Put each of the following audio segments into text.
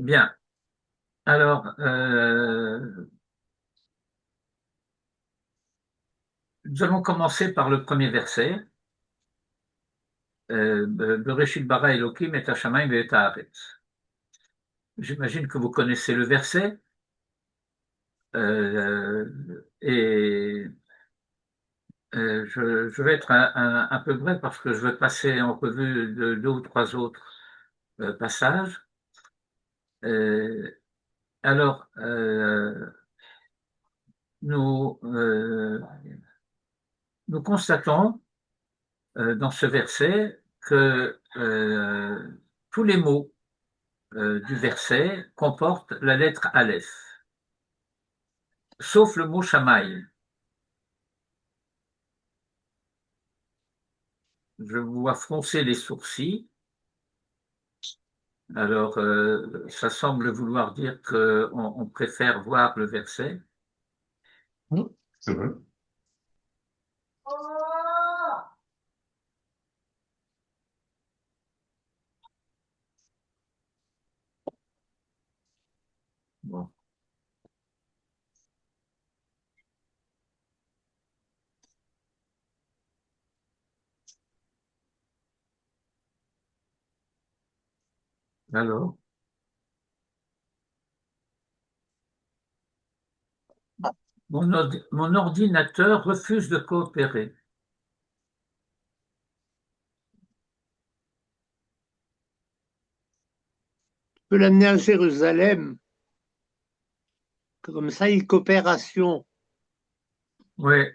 Bien. Alors, nous allons commencer par le premier verset. Bereshit bara Elokim et hashamayim ve'et haaretz. J'imagine que vous connaissez le verset. Et je vais être un peu bref parce que je veux passer en revue deux ou trois autres passages. Euh, alors, nous, nous constatons dans ce verset que tous les mots du verset comportent la lettre Aleph, sauf le mot Shamaï. Je vous vois froncer les sourcils. Alors, ça semble vouloir dire qu'on préfère voir le verset. C'est vrai. Bon. Alors, mon ordinateur refuse de coopérer. Peut l'amener à Jérusalem, comme ça, il coopération. Oui.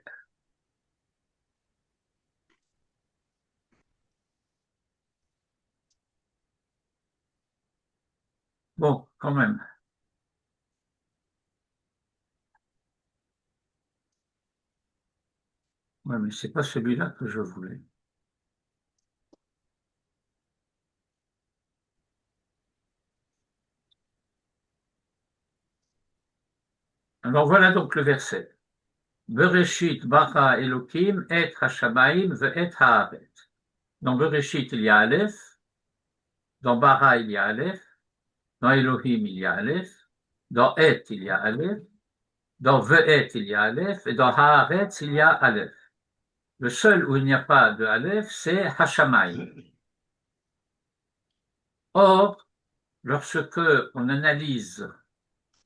Bon, quand même. Oui, mais c'est pas celui-là que je voulais. Alors voilà donc le verset. Bereshit bara Elokim et hashamayim ve'et haaretz. Dans Bereshit, il y a Aleph. Dans bara, il y a Aleph. Dans Elohim, il y a Aleph. Dans Et, il y a Aleph. Dans Ve'et, il y a Aleph. Et dans Haaretz, il y a Aleph. Le seul où il n'y a pas de Aleph, c'est Hashamayim. Or, lorsque on analyse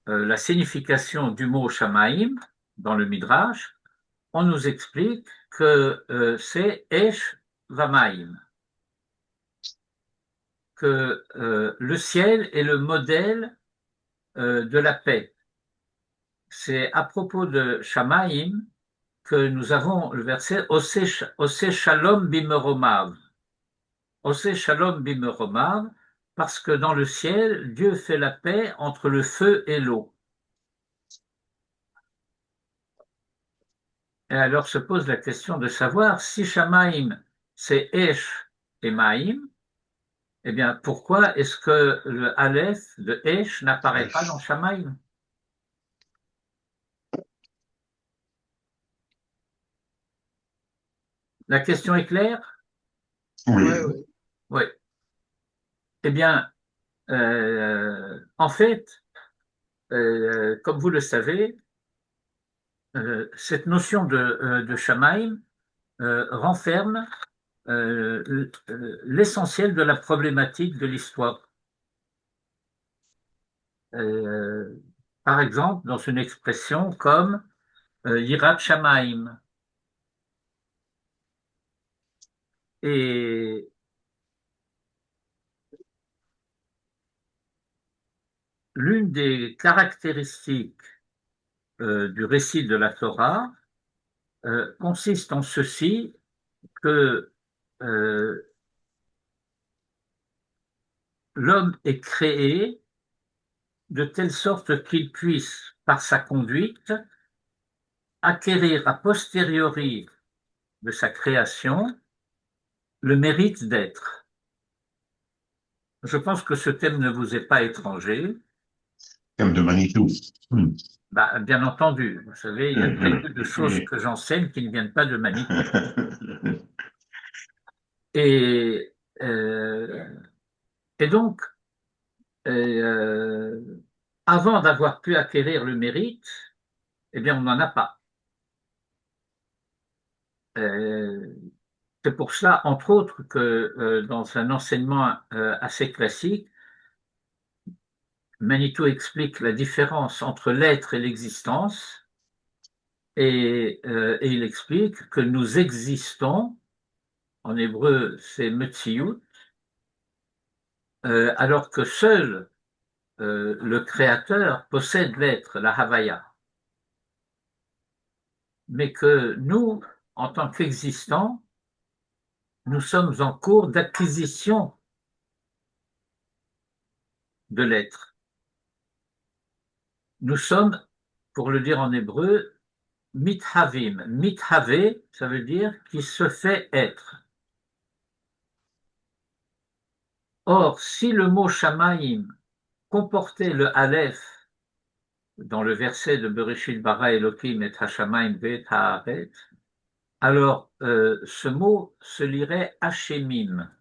la signification du mot Shamaim dans le Midrash, on nous explique que c'est Esh Vamaim, que le ciel est le modèle de la paix. C'est à propos de Shamaim que nous avons le verset Ose Shalom Bimeromav. Ose Shalom Bimeromav, parce que dans le ciel, Dieu fait la paix entre le feu et l'eau. Et alors se pose la question de savoir si Shamaim, c'est Esh et Maïm, eh bien, pourquoi est-ce que le Aleph de Esh n'apparaît pas dans Shamaim? La question est claire? Oui. Ouais. Oui. Eh bien, en fait, comme vous le savez, cette notion de Shamaim renferme l'essentiel de la problématique de l'histoire. Par exemple, dans une expression comme Yirat Shamaim. Et l'une des caractéristiques du récit de la Torah consiste en ceci que l'homme est créé de telle sorte qu'il puisse, par sa conduite, acquérir a posteriori de sa création le mérite d'être. Je pense que ce thème ne vous est pas étranger. Thème de Manitou. Bah, bien entendu, vous savez, il y a très peu de choses que j'enseigne qui ne viennent pas de Manitou. Et, euh, et donc, Et, avant d'avoir pu acquérir le mérite, eh bien, on n'en a pas. C'est pour cela, entre autres, que dans un enseignement assez classique, Manitou explique la différence entre l'être et l'existence, et il explique que nous existons, en hébreu c'est Metziut, alors que seul le Créateur possède l'être, la Havaya, mais que nous, en tant qu'existants, nous sommes en cours d'acquisition de l'être. Nous sommes, pour le dire en hébreu, mithavim. Mithavé, ça veut dire qui se fait être. Or, si le mot Shamaim comportait le Aleph dans le verset de Bereshit bara Elohim et Hashamayim ve'et haaretz, alors ce mot se lirait Hashemim.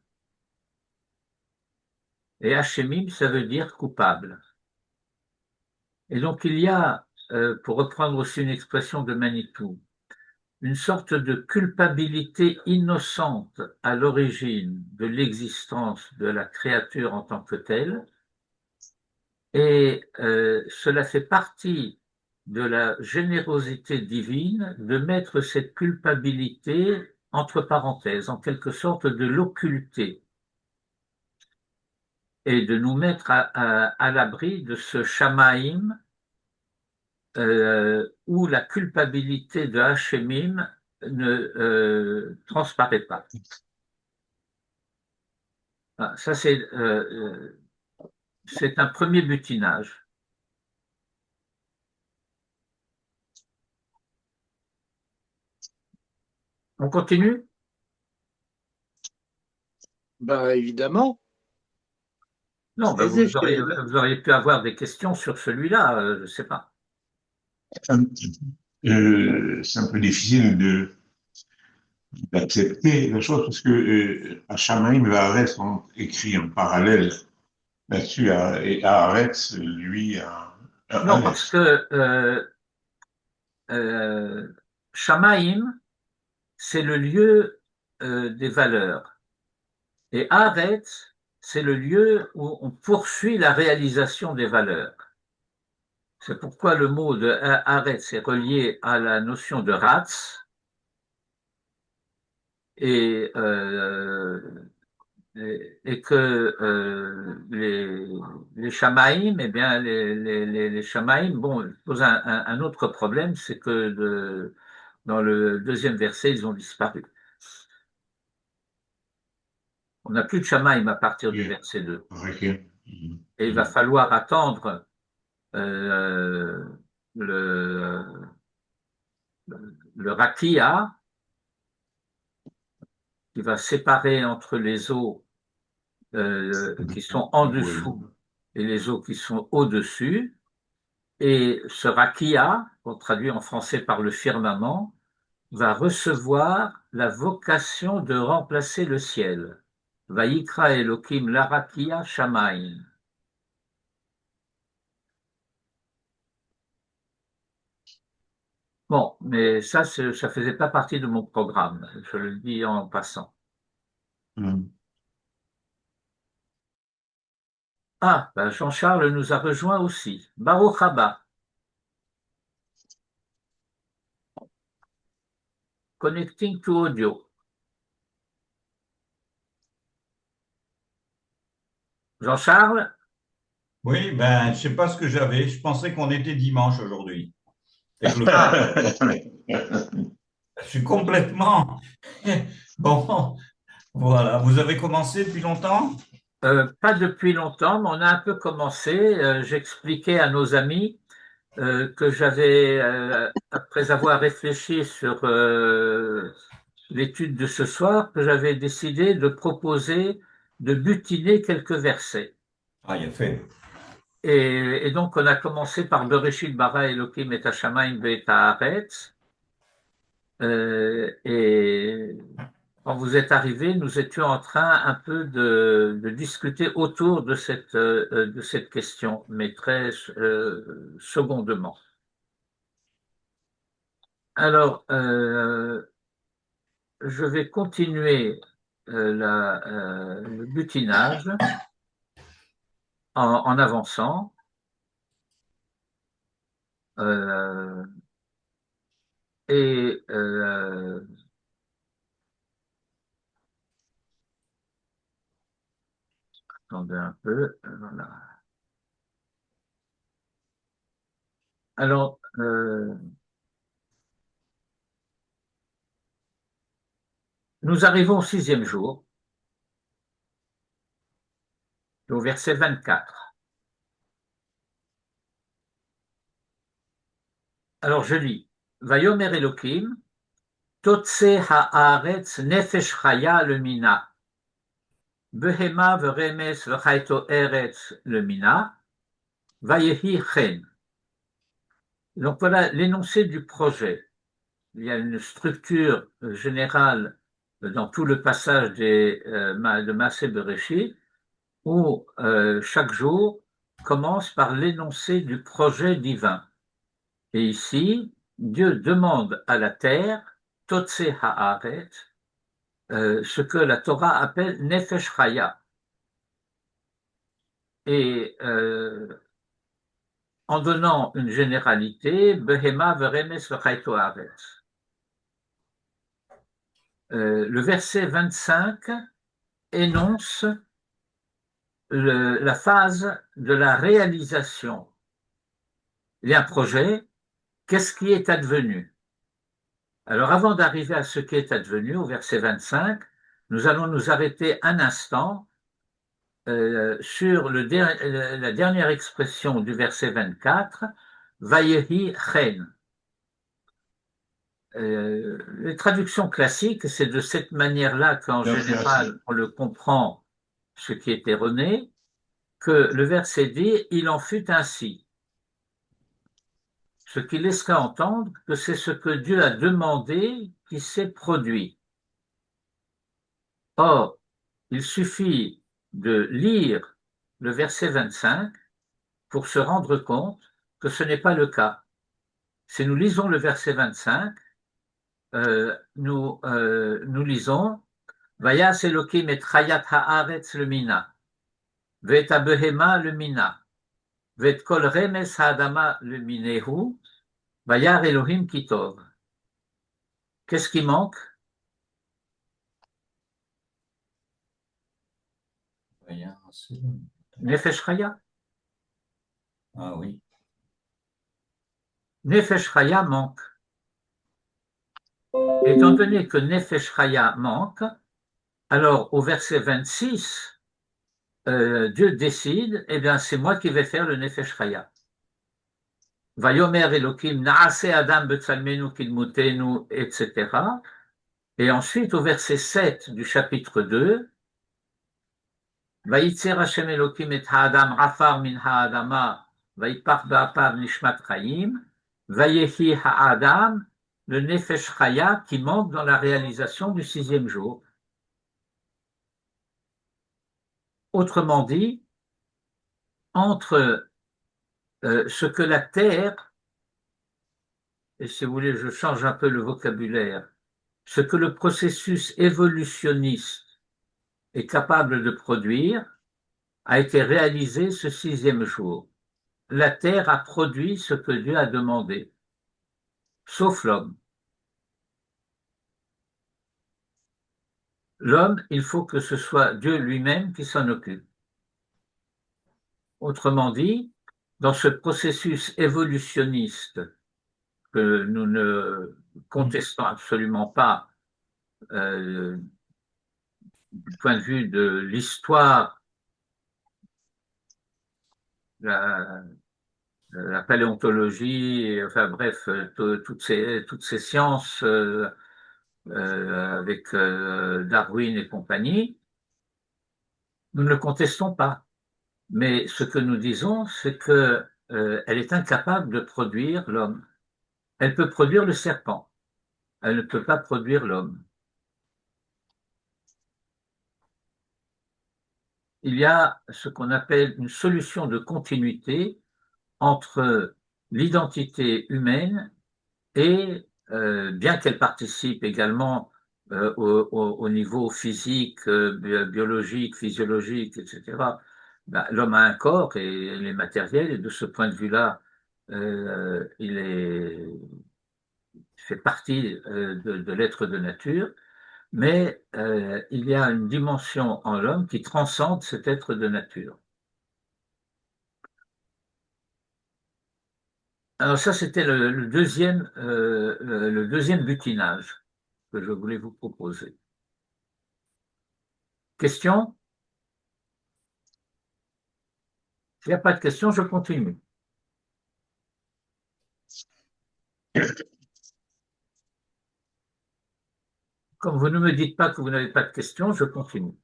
Et Hashemim, ça veut dire coupable. Et donc il y a, pour reprendre aussi une expression de Manitou, une sorte de culpabilité innocente à l'origine de l'existence de la créature en tant que telle, et cela fait partie de la générosité divine de mettre cette culpabilité entre parenthèses, en quelque sorte de l'occulter, et de nous mettre à l'abri de ce shamaïm où la culpabilité de Hashemim ne transparaît pas. Ah, ça, c'est un premier butinage. On continue? Ben, évidemment, Non, ben les échelles. vous auriez pu avoir des questions sur celui-là, je ne sais pas. C'est un peu difficile d'accepter la chose parce que Hachamaim et Haaretz sont écrits en parallèle là-dessus et Haaretz, lui, a Non, parce Aleph. que euh, Shamaïm, c'est le lieu des valeurs. Et Haaretz, c'est le lieu où on poursuit la réalisation des valeurs. C'est pourquoi le mot de Haaretz est relié à la notion de Ratz, et, et que les Shamaïm, eh bien, les Shamaïm, bon, posent un autre problème, c'est que dans le deuxième verset, ils ont disparu. On n'a plus de Shamaïm à partir du Yeah. verset 2. Ok. Et il va falloir attendre euh, le, le Rakia, qui va séparer entre les eaux qui sont en dessous et les eaux qui sont au-dessus. Et ce Rakia, qu'on traduit en français par le firmament, va recevoir la vocation de remplacer le ciel. Vayikra Elohim larakia shamayim. Bon, mais ça faisait pas partie de mon programme, je le dis en passant. Mm. Ah, ben Jean-Charles nous a rejoint aussi. Baruch haba. Connecting to audio. Jean-Charles? Oui, ben, je sais pas ce que j'avais. Je pensais qu'on était dimanche aujourd'hui. Et que Ah, je suis complètement. Bon, voilà. Vous avez commencé depuis longtemps? pas depuis longtemps, mais on a un peu commencé. J'expliquais à nos amis que j'avais, après avoir réfléchi sur l'étude de ce soir, que j'avais décidé de proposer de butiner quelques versets. Ah, il a fait. Et donc, on a commencé par Bereshit bara Elohim et Hashamayim ve'et haaretz. Et quand vous êtes arrivés, nous étions en train un peu de discuter autour de cette question, mais très secondement. Alors, je vais continuer le butinage en avançant. Et attendez un peu, voilà. Alors, nous arrivons au 6e jour, au verset 24. Alors, je lis. Vayomer Elohim, Totse haaretz nefesh chaya le mina, behema veremes v'chayto eretz le mina, vayehi chen. Donc voilà l'énoncé du projet. Il y a une structure générale dans tout le passage de Maaseh Bereshit où chaque jour commence par l'énoncé du projet divin. Et ici, Dieu demande à la terre, Totse Haaret, ce que la Torah appelle Nefesh Chaya. Et en donnant une généralité, Behema Veremes V'chayto Haaretz. Le verset 25 énonce la phase de la réalisation. Il y a un projet, qu'est-ce qui est advenu? Alors avant d'arriver à ce qui est advenu, au verset 25, nous allons nous arrêter un instant sur la dernière expression du verset 24, Vayehi chen. Les traductions classiques, c'est de cette manière-là qu'en général on le comprend, ce qui est erroné, que le verset dit « il en fut ainsi ». Ce qui laisserait entendre que c'est ce que Dieu a demandé qui s'est produit. Or, il suffit de lire le verset 25 pour se rendre compte que ce n'est pas le cas. Si nous lisons le verset 25, nous lisons Vayas Elohim et Chayat haaretz le mina, ve'et habehema le mina, ve'et kol remes haadama le minehu, vayar Elohim kitov. Qu'est-ce qui manque? Nefesh Chaya. Ah oui. Nefesh Chaya manque. Étant donné que Nefesh Chaya manque, alors au verset 26, Dieu décide, eh bien c'est moi qui vais faire le Nefesh Chaya. Vayomer Elohim naase Adam betzalmenu kidmutenu, etc. Et ensuite au verset 7 du chapitre 2, Vayitzer Hashem Elohim et Ha'adam afar min ha'adama, vayipach ba'apav nishmat chayim, vayehi ha'adam, le Nefesh Chaya qui manque dans la réalisation du 6e jour. Autrement dit, entre ce que la terre, et si vous voulez, je change un peu le vocabulaire, ce que le processus évolutionniste est capable de produire, a été réalisé ce 6e jour. La terre a produit ce que Dieu a demandé, sauf l'homme. L'homme, il faut que ce soit Dieu lui-même qui s'en occupe. Autrement dit, dans ce processus évolutionniste que nous ne contestons absolument pas du point de vue de l'histoire, la paléontologie, enfin bref, toutes ces sciences avec Darwin et compagnie, nous ne le contestons pas. Mais ce que nous disons, c'est que elle est incapable de produire l'homme. Elle peut produire le serpent, elle ne peut pas produire l'homme. il y a ce qu'on appelle une solution de continuité entre l'identité humaine et, bien qu'elle participe également au niveau physique, biologique, physiologique, etc., ben, l'homme a un corps et il est matériel, et de ce point de vue-là, il fait partie de l'être de nature, mais il y a une dimension en l'homme qui transcende cet être de nature. Alors ça, c'était le deuxième butinage que je voulais vous proposer. Question? S'il n'y a pas de question, je continue. Comme vous ne me dites pas que vous n'avez pas de questions, je continue.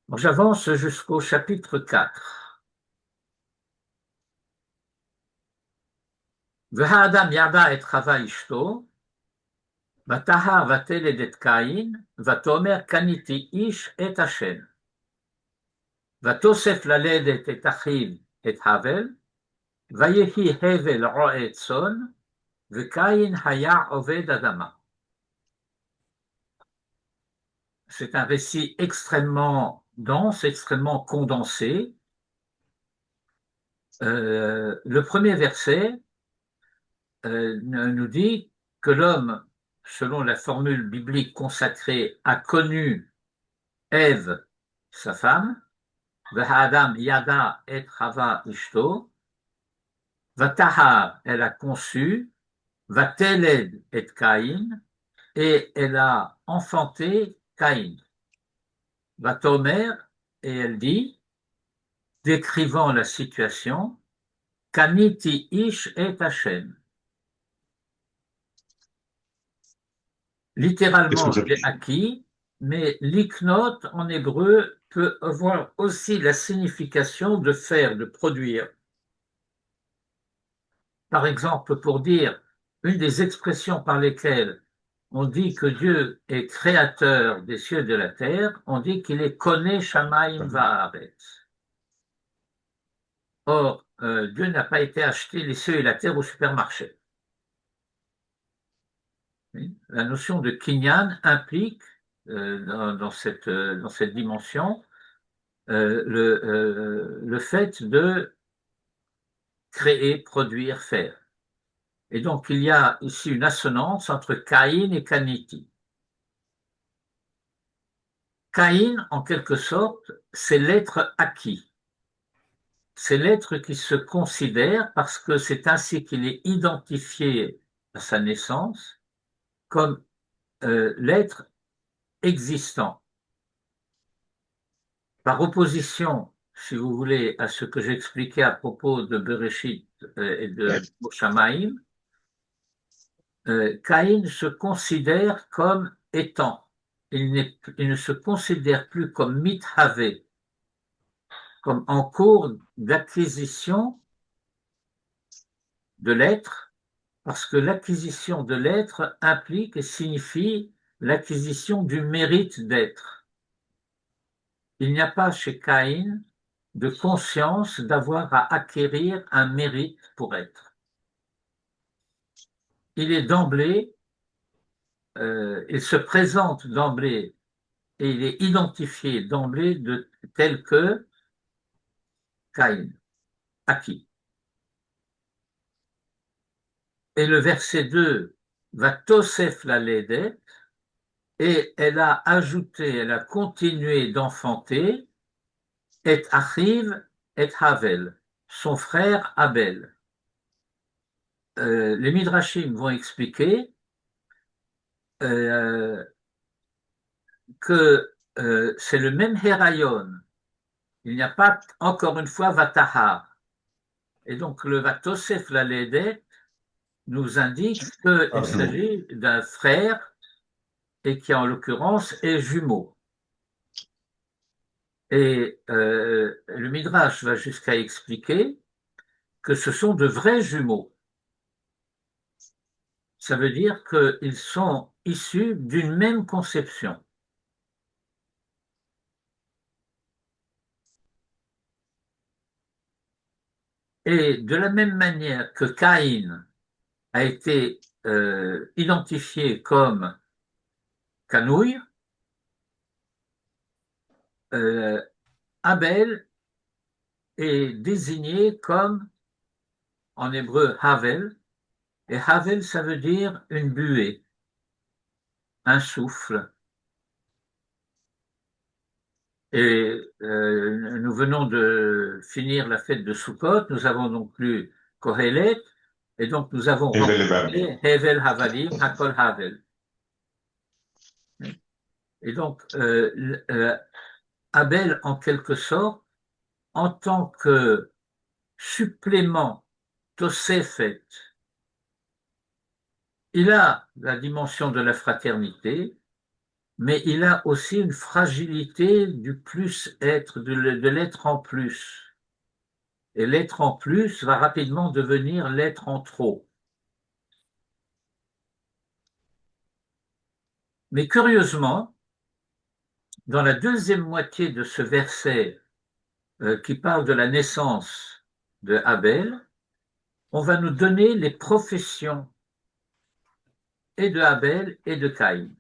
Bon, j'avance jusqu'au chapitre 4. והאדם ידע את חווה אשתו, ותהר ותלד את קין, ותאמר קניתי איש את השם. ותוסף ללדת את אחיו את הבל, ויהי הבל רועה צאן, וקין היה עובד אדמה. C'est un récit extrêmement dense, extrêmement condensé. Le premier verset nous dit que l'homme, selon la formule biblique consacrée, a connu Ève, sa femme, V'ha'adam yada et Chava ishto, Vatahar, elle a conçu, Vateled et Caïn, et elle a enfanté Caïn. Vatomer, et elle dit, décrivant la situation, Kaniti ish et Hashem. Littéralement, j'ai acquis, mais l'iknot en hébreu peut avoir aussi la signification de faire, de produire. Par exemple, pour dire une des expressions par lesquelles on dit que Dieu est créateur des cieux et de la terre, on dit qu'il est Kone Shamayim Va'aretz. Or, Dieu n'a pas été acheter les cieux et la terre au supermarché. La notion de kinyan implique, dans cette dimension, le fait de créer, produire, faire. Et donc, il y a ici une assonance entre Caïn et Kaniti. Caïn, en quelque sorte, c'est l'être acquis. C'est l'être qui se considère, parce que c'est ainsi qu'il est identifié à sa naissance, comme l'être existant. Par opposition, si vous voulez, à ce que j'expliquais à propos de Bereshit et de Shamaïm, Caïn se considère comme étant. Il ne se considère plus comme mithavé, comme en cours d'acquisition de l'être, parce que l'acquisition de l'être implique et signifie l'acquisition du mérite d'être. Il n'y a pas chez Caïn de conscience d'avoir à acquérir un mérite pour être. Il est d'emblée, il se présente d'emblée et il est identifié d'emblée tel que Caïn, acquis. Et le verset 2 va Tosef la Ledet, et elle a ajouté, elle a continué d'enfanter, et Achiv et Havel, son frère Abel. Les Midrashim vont expliquer que c'est le même Héraïon. Il n'y a pas, encore une fois, Vatahar. Et donc, le Vatosef la Ledet nous indique qu'il s'agit d'un frère et qui, en l'occurrence, est jumeau. Et le Midrash va jusqu'à expliquer que ce sont de vrais jumeaux. Ça veut dire qu'ils sont issus d'une même conception. Et de la même manière que Caïn a été identifié comme Canouille, Abel est désigné comme, en hébreu, Havel, et Havel, ça veut dire une buée, un souffle. Et nous venons de finir la fête de Sukkot, nous avons donc lu Kohelet, et donc nous avons Et Velebab. rencontré Hevel Havalim, Hakol Havel. Et donc, Abel, en quelque sorte, en tant que supplément Tosefet, il a la dimension de la fraternité, mais il a aussi une fragilité du plus-être, de l'être en plus. Et l'être en plus va rapidement devenir l'être en trop. Mais curieusement, dans la deuxième moitié de ce verset qui parle de la naissance de Abel, on va nous donner les professions et de Abel et de Caïn.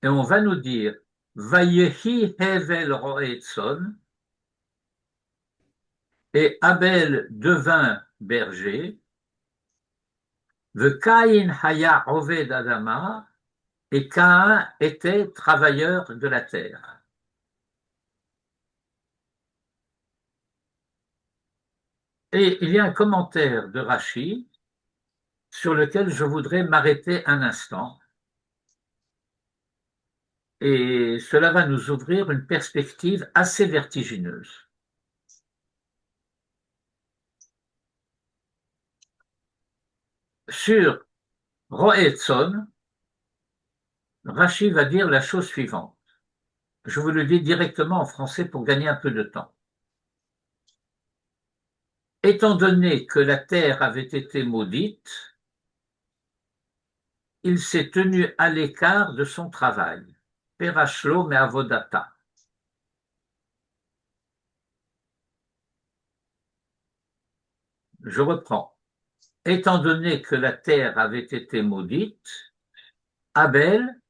Et on va nous dire Vayehi Hevel Roetson, et Abel devint berger, Caïn Haya Oved Adama, et Caïn était travailleur de la terre. Et il y a un commentaire de Rachi sur lequel je voudrais m'arrêter un instant. Et cela va nous ouvrir une perspective assez vertigineuse. Sur Roetson, Rachi va dire la chose suivante. Je vous le dis directement en français pour gagner un peu de temps. Étant donné que la terre avait été maudite, il s'est tenu à l'écart de son travail. Perachlo me avodata. Je reprends. Étant donné que la terre avait été maudite, Abel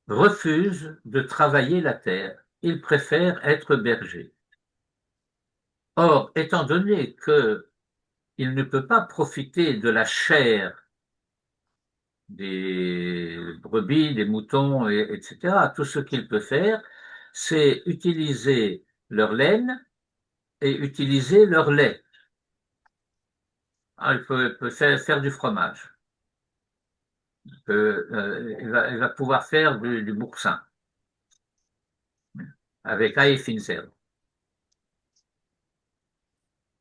refuse de travailler la terre. Il préfère être berger. Or, étant donné qu'il ne peut pas profiter de la chair des brebis, des moutons, etc., tout ce qu'il peut faire, c'est utiliser leur laine et utiliser leur lait. Ah, il peut faire du fromage. Il va pouvoir faire du boursin avec ail et fines herbes.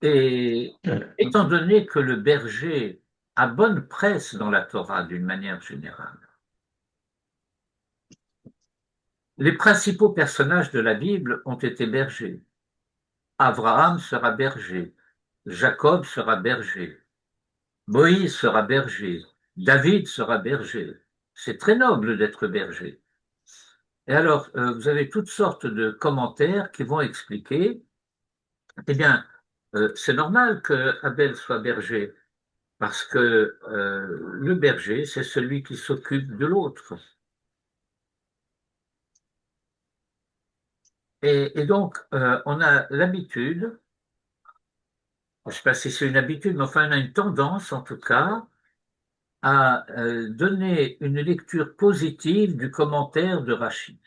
Et étant donné que le berger a bonne presse dans la Torah d'une manière générale, les principaux personnages de la Bible ont été bergers. Abraham sera berger, Jacob sera berger, Moïse sera berger, David sera berger. C'est très noble d'être berger. Et alors, vous avez toutes sortes de commentaires qui vont expliquer, eh bien, c'est normal que Abel soit berger, parce que le berger, c'est celui qui s'occupe de l'autre. Et donc, on a l'habitude, je ne sais pas si c'est une habitude, mais enfin, on a une tendance, en tout cas, à donner une lecture positive du commentaire de Rachi.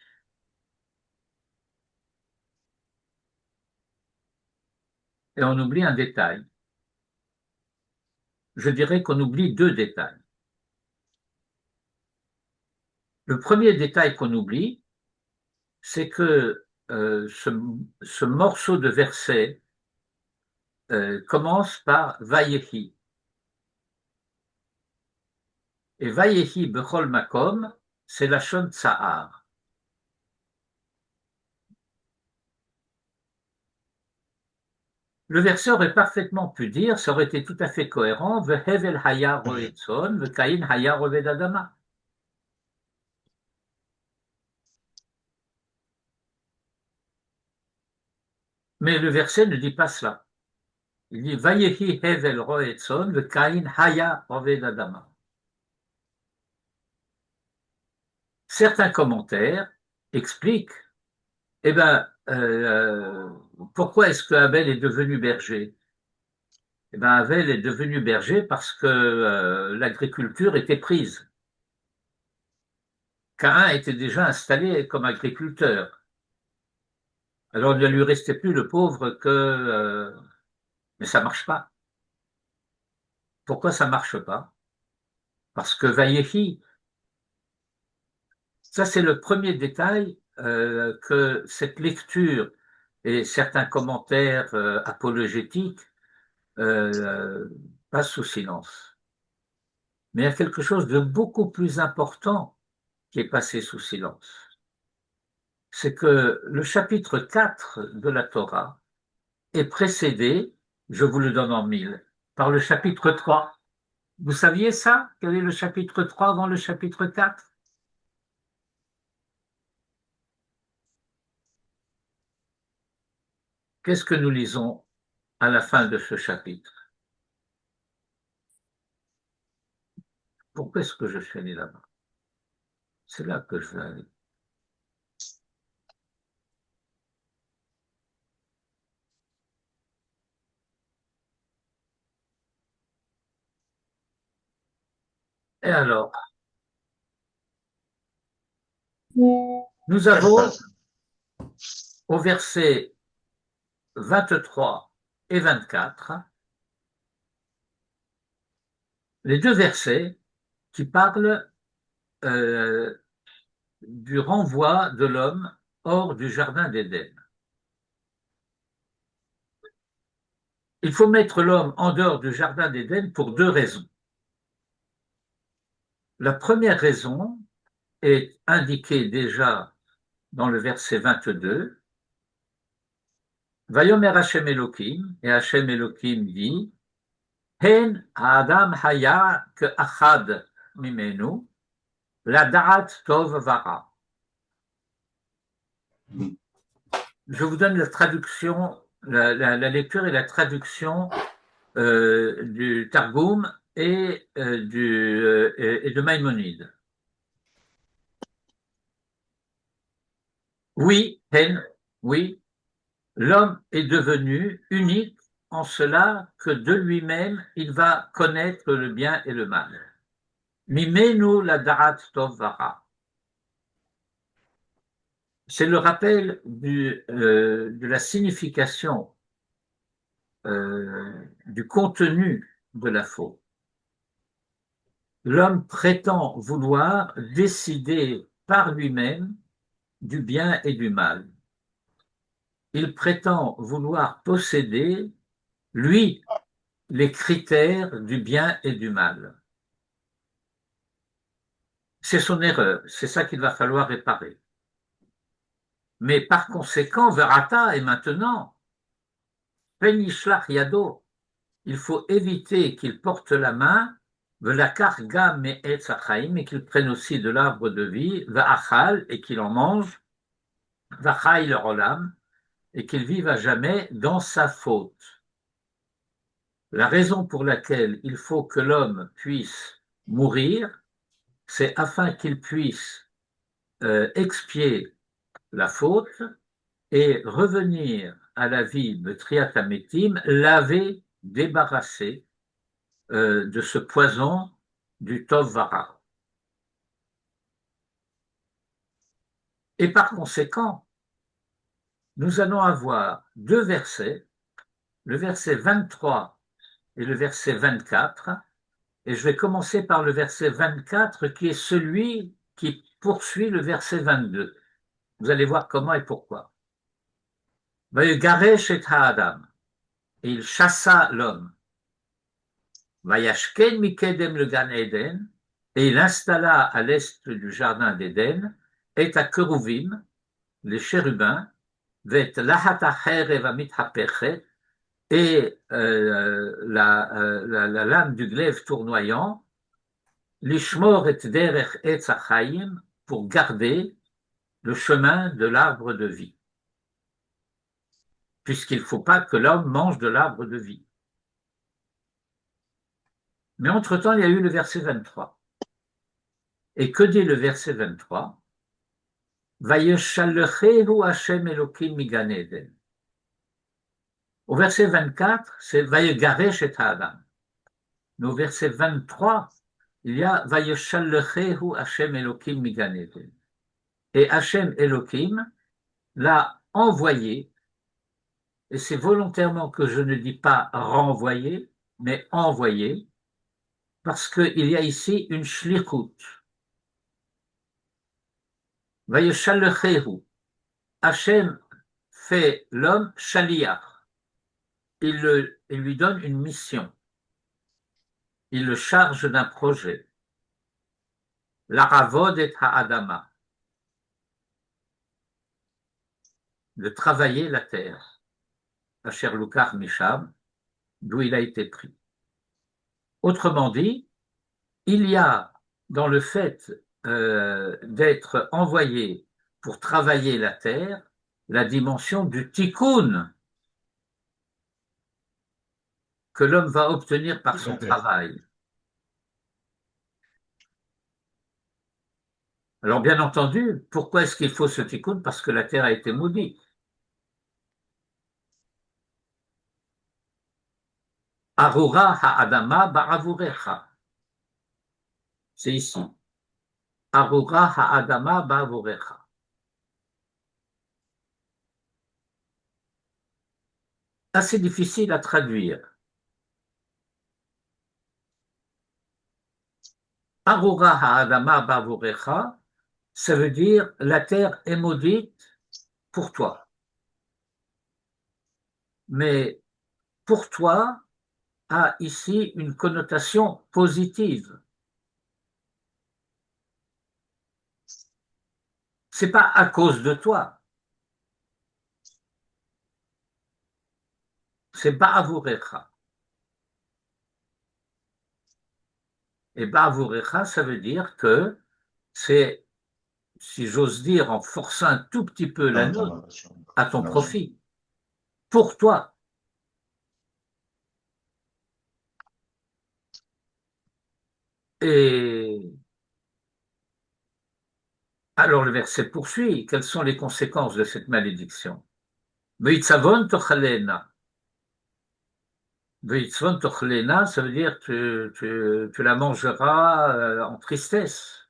Et on oublie un détail. Je dirais qu'on oublie deux détails. Le premier détail qu'on oublie, c'est que ce morceau de verset commence par Vayehi. Et Vayehi Bechol Makom, c'est la Shon Tsahar. Le verset aurait parfaitement pu dire, ça aurait été tout à fait cohérent, Vehevel haya roetzon, Vekain haya roved adama. Mais le verset ne dit pas cela. Il dit Vayehi hevel roetzon, Vekain haya roved adama. Certains commentaires expliquent, eh ben, pourquoi est-ce que Abel est devenu berger? Eh ben, Abel est devenu berger parce que l'agriculture était prise. Caïn était déjà installé comme agriculteur. Alors il ne lui restait plus le pauvre que... mais ça marche pas. Pourquoi ça marche pas? Parce que Vayehi, ça c'est le premier détail que cette lecture et certains commentaires apologétiques passent sous silence. Mais il y a quelque chose de beaucoup plus important qui est passé sous silence. C'est que le chapitre 4 de la Torah est précédé, je vous le donne en mille, par le chapitre 3. Vous saviez ça? Quel est le chapitre 3 avant le chapitre 4? Qu'est-ce que nous lisons à la fin de ce chapitre? Pourquoi est-ce que je suis allé là-bas? C'est là que je veux aller. Et alors, nous avons au verset 23 et 24 les deux versets qui parlent du renvoi de l'homme hors du jardin d'Éden. Il faut mettre l'homme en dehors du jardin d'Éden pour deux raisons. La première raison est indiquée déjà dans le verset 22. Vayomer Hashem Elohim, et Hashem Elohim dit, Hen Adam haya ke'achad mimenu, la da'at tov vara. Je vous donne la traduction, la lecture et la traduction du Targum et de Maïmonide. Oui, oui, l'homme est devenu unique en cela que de lui-même il va connaître le bien et le mal. Mimenu la da'at tov vara. C'est le rappel de la signification du contenu de la faute. L'homme prétend vouloir décider par lui-même du bien et du mal. Il prétend vouloir posséder, lui, les critères du bien et du mal. C'est son erreur, c'est ça qu'il va falloir réparer. Mais par conséquent, Verata est maintenant, Penishlach Yado, il faut éviter qu'il porte la main, Velakar Gam Me'etz Achaim, et qu'il prenne aussi de l'arbre de vie, Va'achal, et qu'il en mange, Va'chai le Olam, et qu'il vive à jamais dans sa faute. La raison pour laquelle il faut que l'homme puisse mourir, c'est afin qu'il puisse expier la faute et revenir à la vie de Triatamétim, lavé, débarrassé de ce poison du Tov Vara. Et par conséquent, nous allons avoir deux versets, le verset 23 et le verset 24, et je vais commencer par le verset 24 qui est celui qui poursuit le verset 22. Vous allez voir comment et pourquoi. Vayegaresh et Ha'adam, et il chassa l'homme. Vayashken mikedem le Gan Eden, et il installa à l'est du jardin d'Éden, et à Keruvim, les chérubins, vet lahat hacherev amithaperchet, et la lame du glaive tournoyant, l'ishmor et derech etz hachaim, pour garder le chemin de l'arbre de vie, puisqu'il ne faut pas que l'homme mange de l'arbre de vie. Mais entre-temps, il y a eu le verset 23. Et que dit le verset 23? Vayeshallechehu Hashem Elokim migan Eden. Au verset 24, c'est Vayegaresh et Adam. Mais au verset 23, il y a Vayeshallechehu Hashem Elokim migan Eden. Et Hashem Elokim l'a envoyé, et c'est volontairement que je ne dis pas renvoyé, mais envoyé, parce qu'il y a ici une shlichut. Vayeshallechehu. Hachem fait l'homme shaliach. Il lui donne une mission. Il le charge d'un projet. L'aravod et ha'adama. De travailler la terre. Asher Lukar Misham, d'où il a été pris. Autrement dit, il y a dans le fait d'être envoyé pour travailler la terre la dimension du tikkun que l'homme va obtenir par son travail. Alors bien entendu, pourquoi est-ce qu'il faut ce tikkun? Parce que la terre a été maudite. Arura ha'adama ba'avurecha. C'est ici. Arura ha'adama ba'avurecha. Assez difficile à traduire. Arura ha'adama ba'avurecha, ça veut dire la terre est maudite pour toi. Mais pour toi a ici une connotation positive. C'est pas à cause de toi. C'est ba'avurecha. Et ba'avurecha, ça veut dire que c'est, si j'ose dire, en forçant un tout petit peu la note, à ton profit, pour toi. Et alors le verset poursuit. Quelles sont les conséquences de cette malédiction? Veitzavon tochalena. Veitzavon tochalena, ça veut dire que tu la mangeras en tristesse.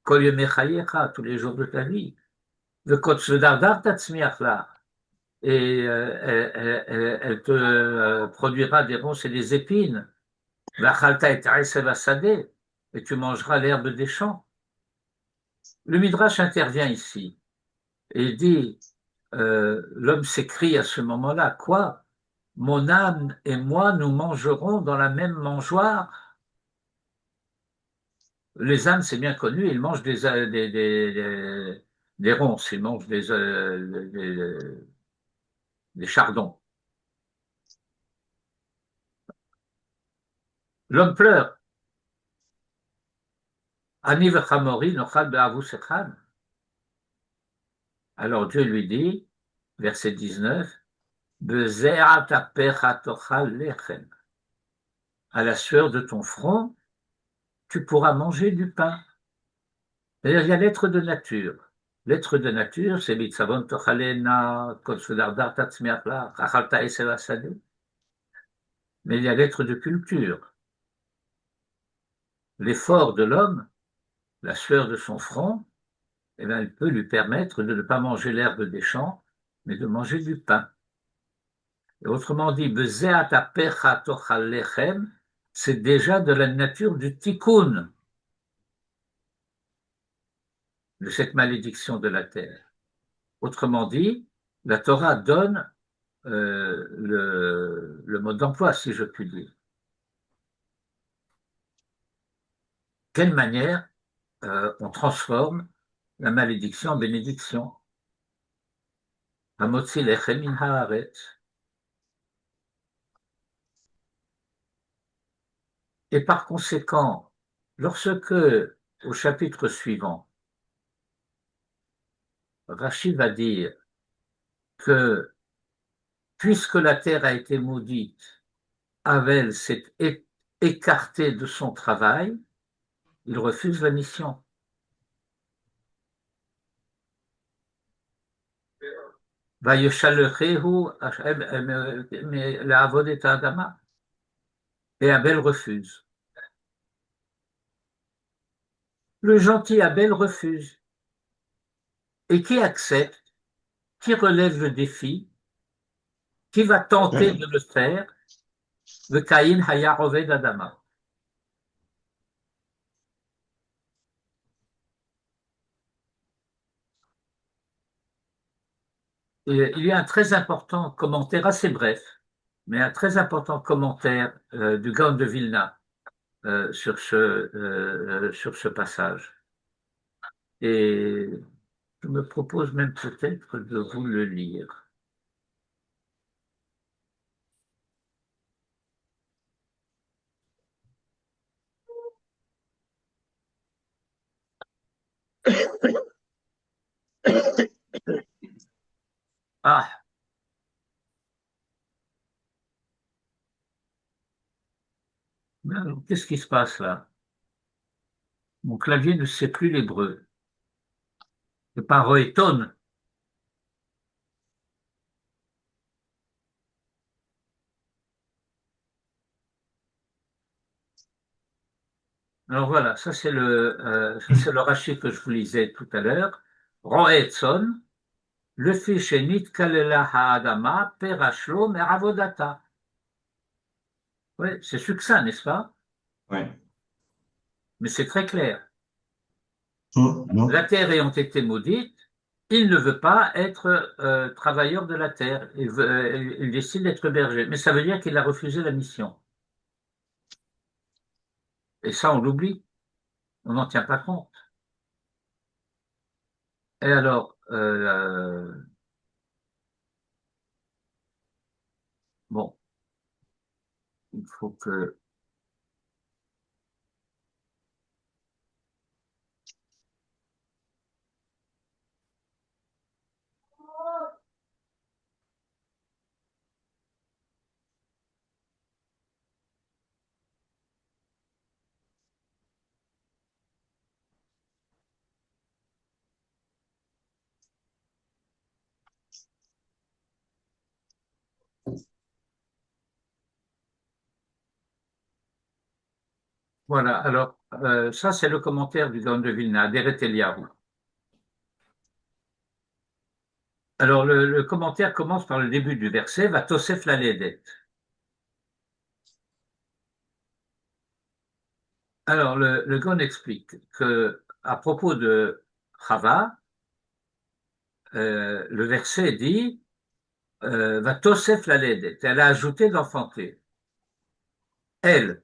Kol yemechayecha, tous les jours de ta vie. Vekotzdardar tatzmiach la. Et elle te produira des ronces et des épines. Vachalta et ta'esev asadeh, et tu mangeras l'herbe des champs. Le Midrash intervient ici et dit, l'homme s'écrie à ce moment-là, quoi? Mon âme et moi, nous mangerons dans la même mangeoire? Les ânes, c'est bien connu, ils mangent des ronces, ils mangent des chardons. L'homme pleure. Ani v'chamori nochad be'avus echad. Alors Dieu lui dit, verset 19, Beze'at apecha tochal lechem. À la sueur de ton front, tu pourras manger du pain. C'est-à-dire, il y a l'être de nature. L'être de nature, c'est mitzavon tochalena, kol sudardar tatzmiach la, chachalta esev asadeh. Mais il y a l'être de culture. L'effort de l'homme, la sueur de son front, eh bien, elle peut lui permettre de ne pas manger l'herbe des champs, mais de manger du pain. Et autrement dit, bezeat apecha tochal lechem, c'est déjà de la nature du tikkun, de cette malédiction de la terre. Autrement dit, la Torah donne le mode d'emploi, si je puis dire. Quelle manière on transforme la malédiction en bénédiction? Hamotzi lechem min haaretz. Et par conséquent, lorsque, au chapitre suivant, Rachid va dire que puisque la terre a été maudite, Avel s'est écarté de son travail, il refuse la mission. Et Abel refuse. Le gentil Abel refuse. Et qui accepte? Qui relève le défi? Qui va tenter de le faire? Le Caïn Haya Oved Adama. Et il y a un très important commentaire, assez bref, mais un très important commentaire du Gaon de Vilna sur ce passage. Et je me propose même peut-être de vous le lire. Ah, qu'est-ce qui se passe là? Mon clavier ne sait plus l'hébreu. C'est pas Roeton. Alors voilà, ça c'est le Rashi que je vous lisais tout à l'heure. Roetson, le fiche nit kalela ha'adama perashlo meravodata. Oui, c'est succinct, n'est-ce pas? Oui. Mais c'est très clair. Non. La terre ayant été maudite, il ne veut pas être travailleur de la terre. Il décide d'être berger. Mais ça veut dire qu'il a refusé la mission. Et ça, on l'oublie. On n'en tient pas compte. Et alors, bon, il faut que... Voilà, alors, ça, c'est le commentaire du Gaon de Vilna, Deret Eliyahu. Alors, le commentaire commence par le début du verset, va Tosef la Ledet. Alors, le Gaon explique que, à propos de Chava, le verset dit va Tosef la Ledet. Elle a ajouté d'enfanter. Elle.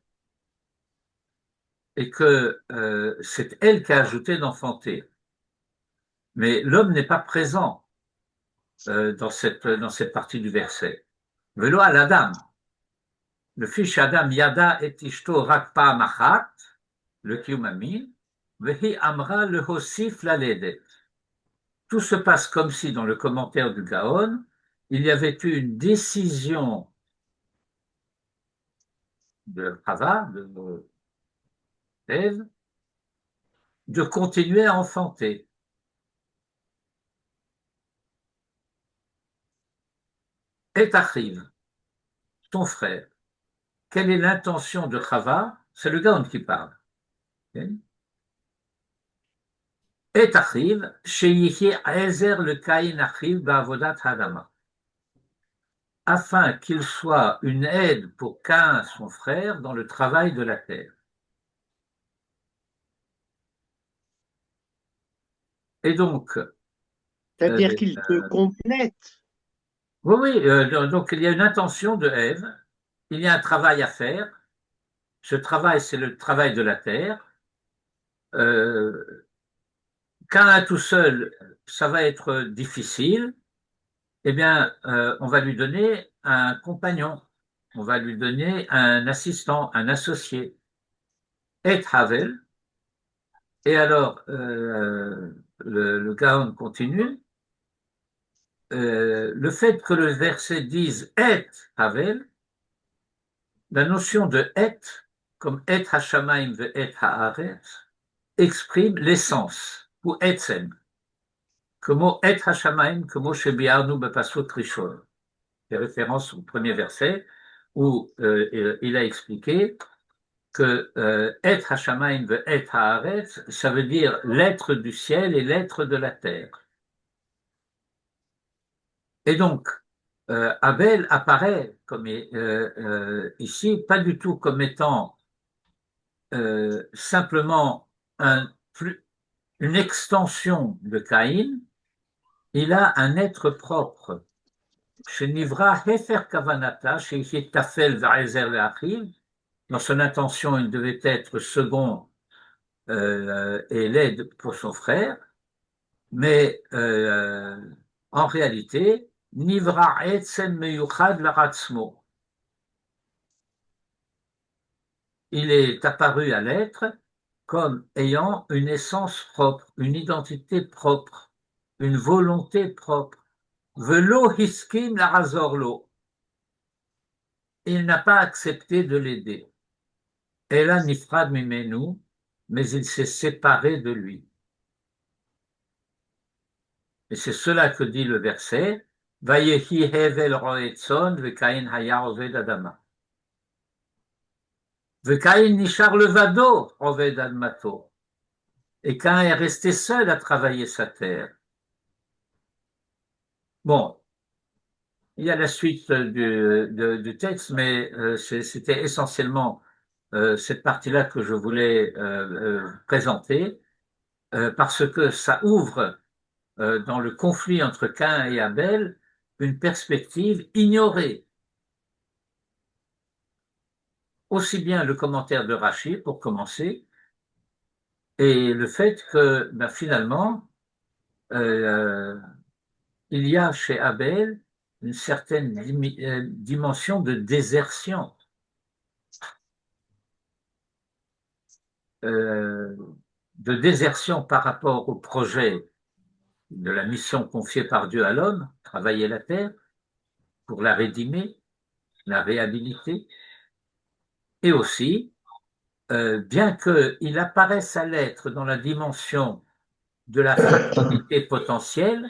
Et que c'est elle qui a ajouté d'enfanter. Mais l'homme n'est pas présent dans cette partie du verset. Velo à l'Adam. Le fils Adam Yada et Ishto rak pa'am achat, le Kiyumamin, vehi amra le hosif la ledet. Tout se passe comme si, dans le commentaire du Gaon, il y avait eu une décision de Chava, de Ève, de continuer à enfanter. Et Achiv, ton frère, quelle est l'intention de Chava? C'est le Gaon qui parle. Okay? Et Achiv, sheyihi ezer le Kain Achiv ba'avodat hadama. Afin qu'il soit une aide pour Caïn, son frère, dans le travail de la terre. Et donc, C'est-à-dire qu'il te complète. oui, donc il y a une intention de Ève, il y a un travail à faire. Ce travail, c'est le travail de la terre. Caïn tout seul, ça va être difficile. Eh bien, on va lui donner un compagnon, on va lui donner un assistant, un associé. et Havel. Et alors, le Gaon continue. Le fait que le verset dise et Havel, la notion de et, comme et Hashamaim ve et Haaretz, exprime l'essence, ou etzem. Comme et Hashamaim, comme shebiarnu bepasuk rishon. Des références au premier verset où il a expliqué que et Hashamaim ve et Haaretz, ça veut dire l'être du ciel et l'être de la terre. Et donc, Abel apparaît comme ici, pas du tout comme étant simplement une extension de Caïn, il a un être propre. Shenivra Hefer Kavanata, chez Tafel Vaezer Leachiv, dans son intention, il devait être second et l'aide pour son frère, mais en réalité, Nivra Etzem Meyuchad Laratzmo. Il est apparu à l'être comme ayant une essence propre, une identité propre, une volonté propre. Velo hiskim larazorlo. Il n'a pas accepté de l'aider. Ela nifrad mimenu, mais il s'est séparé de lui. Et c'est cela que dit le verset. Vayehi hevel roetzon vekain haya oved adama. Vekain nishar levado oved admato. Et Caïn est resté seul à travailler sa terre. Bon, il y a la suite du texte, mais c'était essentiellement cette partie-là que je voulais présenter, parce que ça ouvre dans le conflit entre Caïn et Abel une perspective ignorée. Aussi bien le commentaire de Rachi, pour commencer, et le fait que finalement, il y a chez Abel une certaine dimension de désertion. De désertion par rapport au projet de la mission confiée par Dieu à l'homme, travailler la terre pour la rédimer, la réhabiliter, et aussi, bien qu'il apparaisse à l'être dans la dimension de la fraternité potentielle,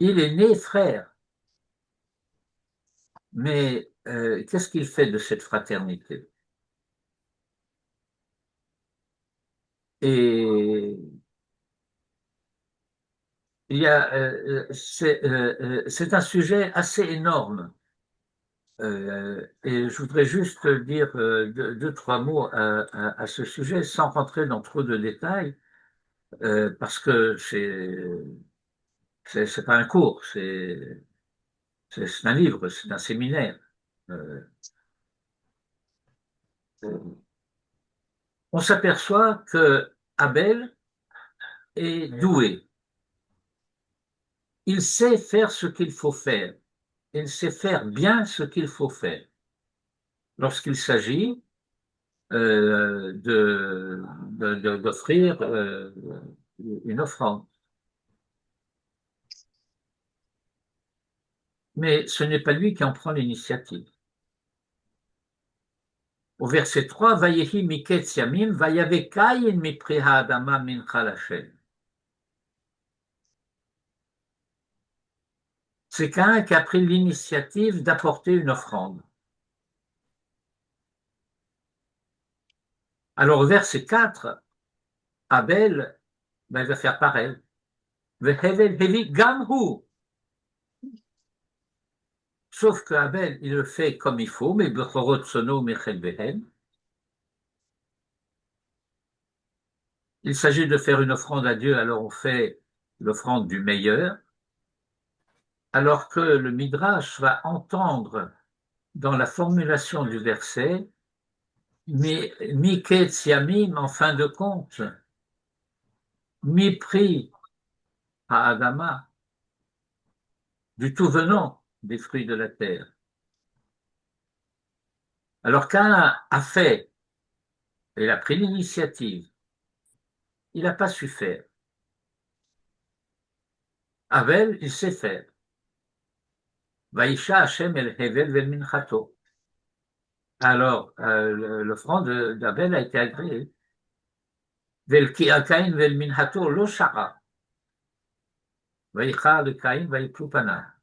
il est né frère. Mais qu'est-ce qu'il fait de cette fraternité? Et il y a, c'est un sujet assez énorme. Et je voudrais juste dire deux, trois mots à ce sujet sans rentrer dans trop de détails, parce que c'est pas un cours, c'est un livre, c'est un séminaire. Euh, on s'aperçoit que Abel est doué. Il sait faire ce qu'il faut faire. Il sait faire bien ce qu'il faut faire. Lorsqu'il s'agit d'offrir une offrande. Mais ce n'est pas lui qui en prend l'initiative. Au verset 3, Vayehi miketz yamim, vayave kayin mipri ha'adama mincha l'Hashem. C'est Caïn qui a pris l'initiative d'apporter une offrande. Alors, au verset 4, Abel il va faire pareil. Vehevel hevi gamhu. Sauf que Abel, il le fait comme il faut, mais bechorot sono mechel behen. Il s'agit de faire une offrande à Dieu, alors on fait l'offrande du meilleur, alors que le Midrash va entendre dans la formulation du verset Miketz Yamim, en fin de compte, Mipri à Adama, du tout venant des fruits de la terre. Alors Caïn a fait il a pris l'initiative. Il n'a pas su faire. Abel, il sait faire. Vaïcha Hashem el Hevel vel minchato. Alors, l'offrande d'Abel a été agréée. Vel ki Caïn vel minchato lo shara. Vaïcha de Caïn, vaïplou pana.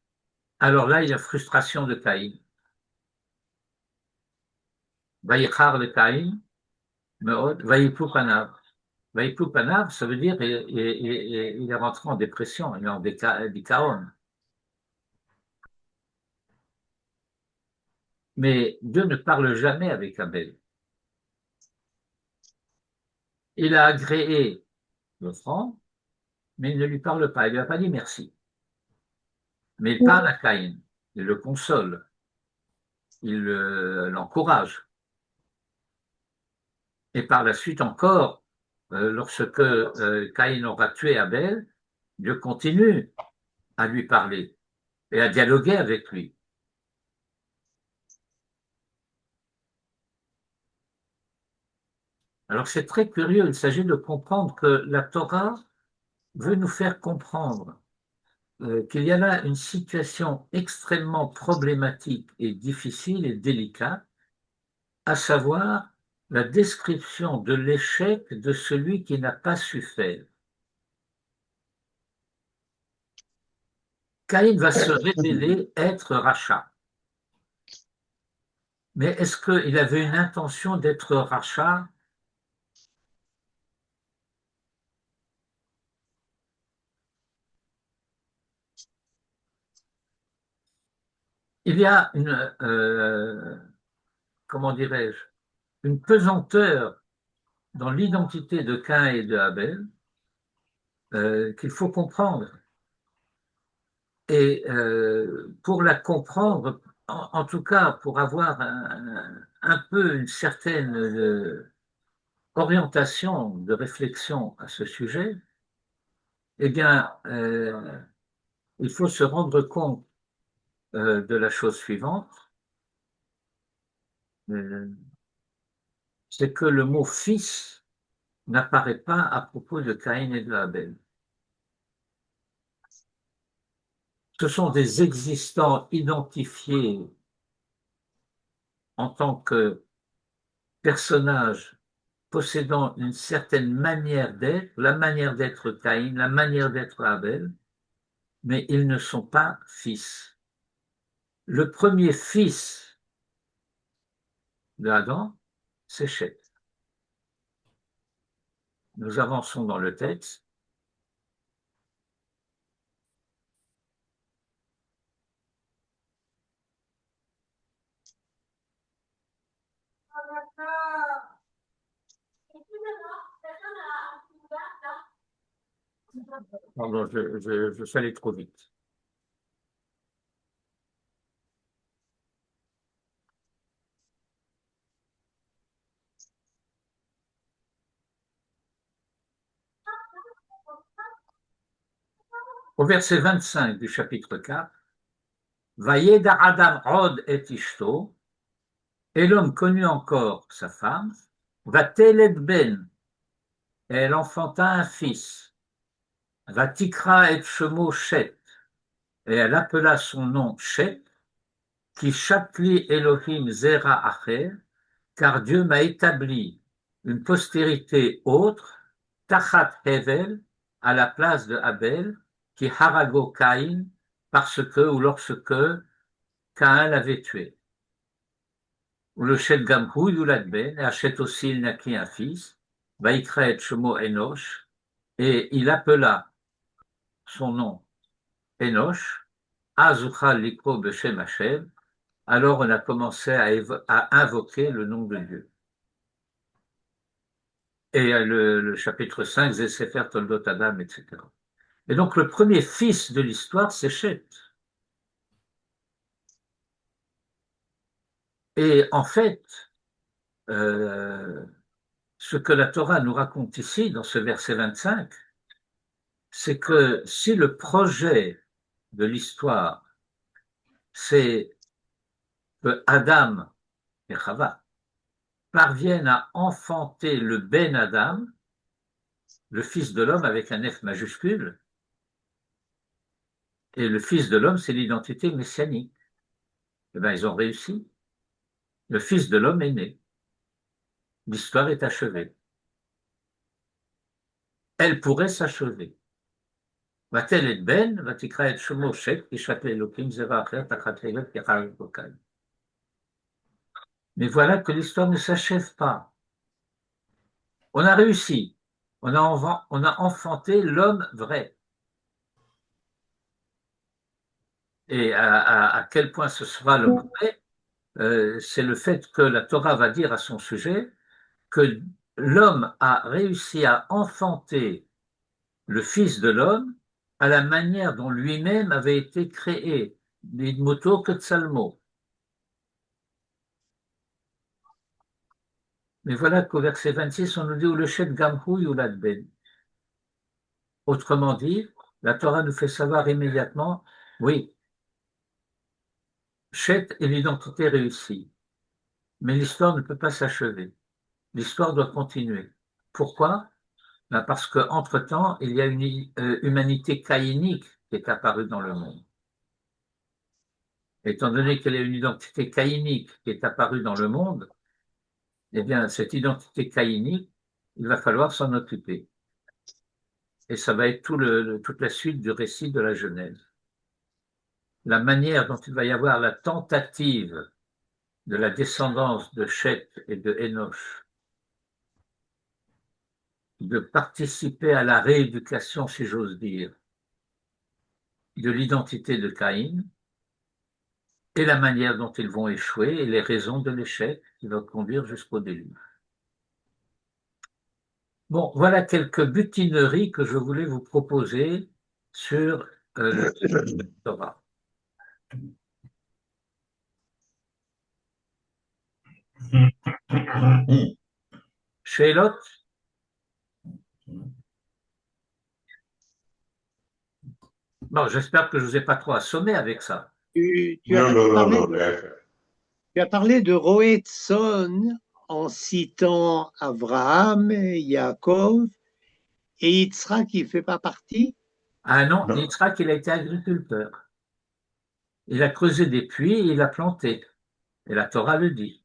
Alors là, il y a frustration de Caïn. Vaïchar de Caïn, meod, vaïplou panav. Vaïplou panav, ça veut dire il est rentré en dépression, il est en dicaon. Mais Dieu ne parle jamais avec Abel. Il a agréé l'offrande, mais il ne lui parle pas. Il ne lui a pas dit merci. Mais il parle à Caïn. Il le console. Il l'encourage. Et par la suite encore, lorsque Caïn aura tué Abel, Dieu continue à lui parler et à dialoguer avec lui. Alors c'est très curieux, il s'agit de comprendre que la Torah veut nous faire comprendre qu'il y a là une situation extrêmement problématique et difficile et délicate, à savoir la description de l'échec de celui qui n'a pas su faire. Caïn va se révéler être rachat. Mais est-ce qu'il avait une intention d'être rachat? Il y a comment dirais-je, une pesanteur dans l'identité de Caïn et de Abel qu'il faut comprendre. Et pour la comprendre, en tout cas pour avoir un peu une certaine orientation de réflexion à ce sujet, eh bien, il faut se rendre compte de la chose suivante, c'est que le mot fils n'apparaît pas à propos de Caïn et de Abel. Ce sont des existants identifiés en tant que personnages possédant une certaine manière d'être, la manière d'être Caïn, la manière d'être Abel, mais ils ne sont pas fils. Le premier fils d'Adam, c'est Chet. Nous avançons dans le texte. Pardon, je suis allé trop vite. Au verset 25 du chapitre 4, Vayeda Adam Od et Ishto, et l'homme connut encore sa femme, Vateled Ben, et elle enfanta un fils, Vatikra et Shemo Shet, et elle appela son nom Shet, qui chapli Elohim Zera Acher, car Dieu m'a établi une postérité autre, Tachat Hevel, à la place de Abel, qui harago Caïn, parce que ou lorsque Caïn l'avait tué. Ou le Shet Gamhu Yulad Ben, et Hachet aussi il naquit un fils, Vaikra et Shemo Enosh, et il appela son nom Enosh, Azuchal Likro Beshem Hashem, alors on a commencé à invoquer le nom de Dieu. Et le chapitre 5, Sefer Toldot Adam, etc. Et donc le premier fils de l'histoire, c'est Chet. Et en fait, ce que la Torah nous raconte ici, dans ce verset 25, c'est que si le projet de l'histoire, c'est que Adam et Chava parviennent à enfanter le Ben Adam, le fils de l'homme avec un F majuscule, et le fils de l'homme, c'est l'identité messianique. Eh bien, ils ont réussi. Le fils de l'homme est né. L'histoire est achevée. Elle pourrait s'achever. Va-t-elle être ben, va-t-il être Shomoshet, qui châtelet Elohim, Zera Acher, Tachatlevet, Kechal Bokal. Mais voilà que l'histoire ne s'achève pas. On a réussi. On a enfanté l'homme vrai. Et à quel point ce sera l'homme vrai, c'est le fait que la Torah va dire à son sujet que l'homme a réussi à enfanter le Fils de l'homme à la manière dont lui-même avait été créé, l'idmoto que psalmo. Mais voilà qu'au verset 26, on nous dit « le shet gamhu yulad ben ». Autrement dit, la Torah nous fait savoir immédiatement, oui, Chet est l'identité réussie, mais l'histoire ne peut pas s'achever. L'histoire doit continuer. Pourquoi? Ben parce qu'entre-temps, il y a une humanité caïnique qui est apparue dans le monde. Étant donné qu'elle est une identité caïnique qui est apparue dans le monde, eh bien, cette identité caïnique, il va falloir s'en occuper. Et ça va être toute la suite du récit de la Genèse. La manière dont il va y avoir la tentative de la descendance de Chet et de Enoch de participer à la rééducation, si j'ose dire, de l'identité de Caïn, et la manière dont ils vont échouer et les raisons de l'échec qui va conduire jusqu'au déluge. Bon, voilà quelques butineries que je voulais vous proposer sur le Torah. Sheilot? Bon, j'espère que je ne vous ai pas trop assommé avec ça. Tu Non. as parlé de Roetson en citant Abraham, Yaakov et Yitzhak qui ne fait pas partie. Ah non, Yitzhak, il a été agriculteur. Il a creusé des puits et il a planté. Et la Torah le dit.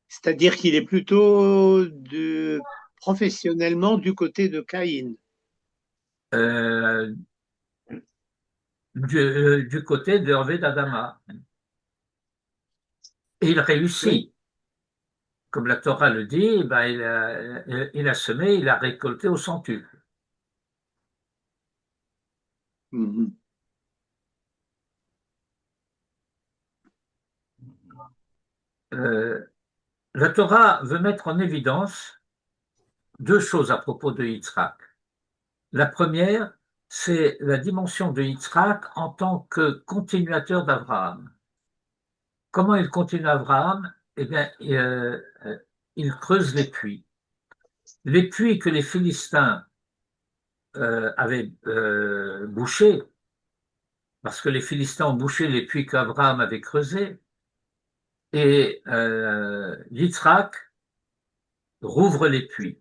C'est-à-dire qu'il est plutôt professionnellement du côté de Caïn. Du côté de Hervé d'Adama. Et il réussit. Oui. Comme la Torah le dit, ben il a semé, il a récolté au centuple. Mm-hmm. La Torah veut mettre en évidence deux choses à propos de Yitzhak. La première, c'est la dimension de Yitzhak en tant que continuateur d'Abraham. Comment il continue Abraham? Eh bien, il creuse les puits. Les puits que les Philistins avaient bouchés, parce que les Philistins ont bouché les puits qu'Abraham avait creusés, et Yitzhak rouvre les puits.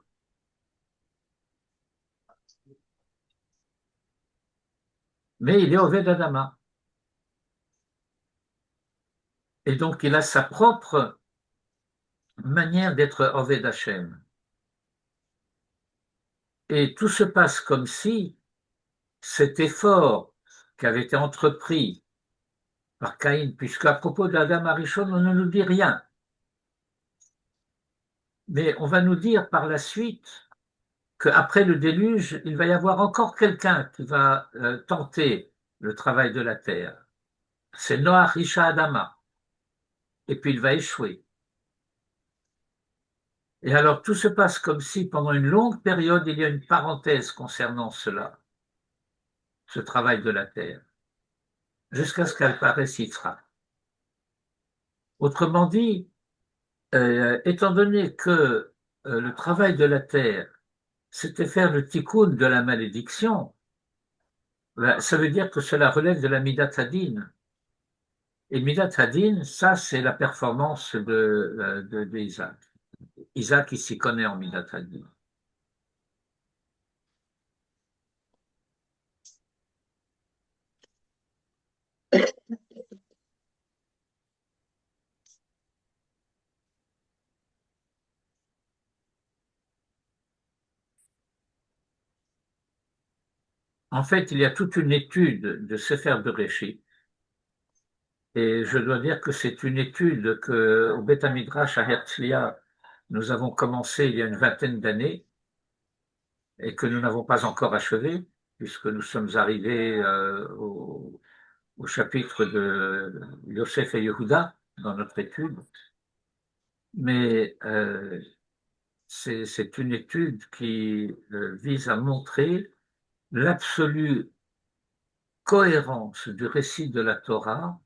Mais il est Oved Adama. Et donc, il a sa propre manière d'être Oved Hashem. Et tout se passe comme si cet effort qui avait été entrepris par Caïn, puisqu'à propos d'Adam Arishon, on ne nous dit rien. Mais on va nous dire par la suite qu'après le déluge, il va y avoir encore quelqu'un qui va tenter le travail de la terre. C'est Noach Isha Adama. Et puis il va échouer. Et alors tout se passe comme si pendant une longue période, il y a une parenthèse concernant cela, ce travail de la terre, jusqu'à ce qu'apparaisse Yitzhak. Autrement dit, étant donné que le travail de la terre, c'était faire le tikkun de la malédiction, ben, ça veut dire que cela relève de la Midat Hadin. Et Midat Hadin, ça, c'est la performance d'Isaac. Isaac, il s'y connaît en Midat Hadin. En fait, il y a toute une étude de Sefer Bereshit. Et je dois dire que c'est une étude que, au Beth Midrash à Herzliya, nous avons commencé il y a une vingtaine d'années et que nous n'avons pas encore achevé, puisque nous sommes arrivés au chapitre de Yosef et Yehuda dans notre étude. Mais c'est une étude qui vise à montrer l'absolue cohérence du récit de la Torah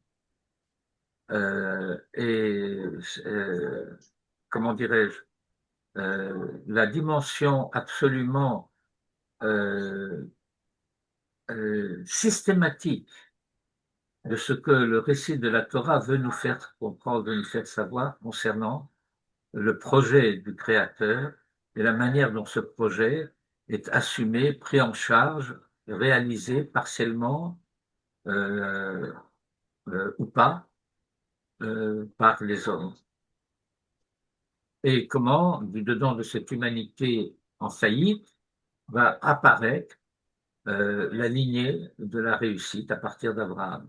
et, comment dirais-je, la dimension absolument systématique de ce que le récit de la Torah veut nous faire comprendre, veut nous faire savoir concernant le projet du Créateur et la manière dont ce projet est assumé, pris en charge, réalisé partiellement ou pas par les hommes. Et comment, du dedans de cette humanité en faillite, va apparaître la lignée de la réussite à partir d'Abraham.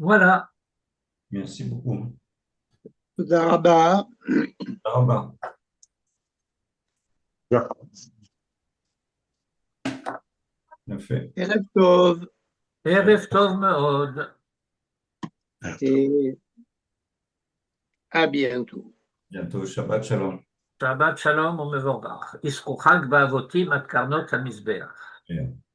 Voilà. Merci beaucoup. תודה רבה. תודה רבה. יפה. ערב טוב. ערב טוב מאוד. Et à bientôt. bientôt, Shabbat Shalom. שבת שלום ומבורך. ישכו חג באבותים עד קרנות המזבח. Yeah.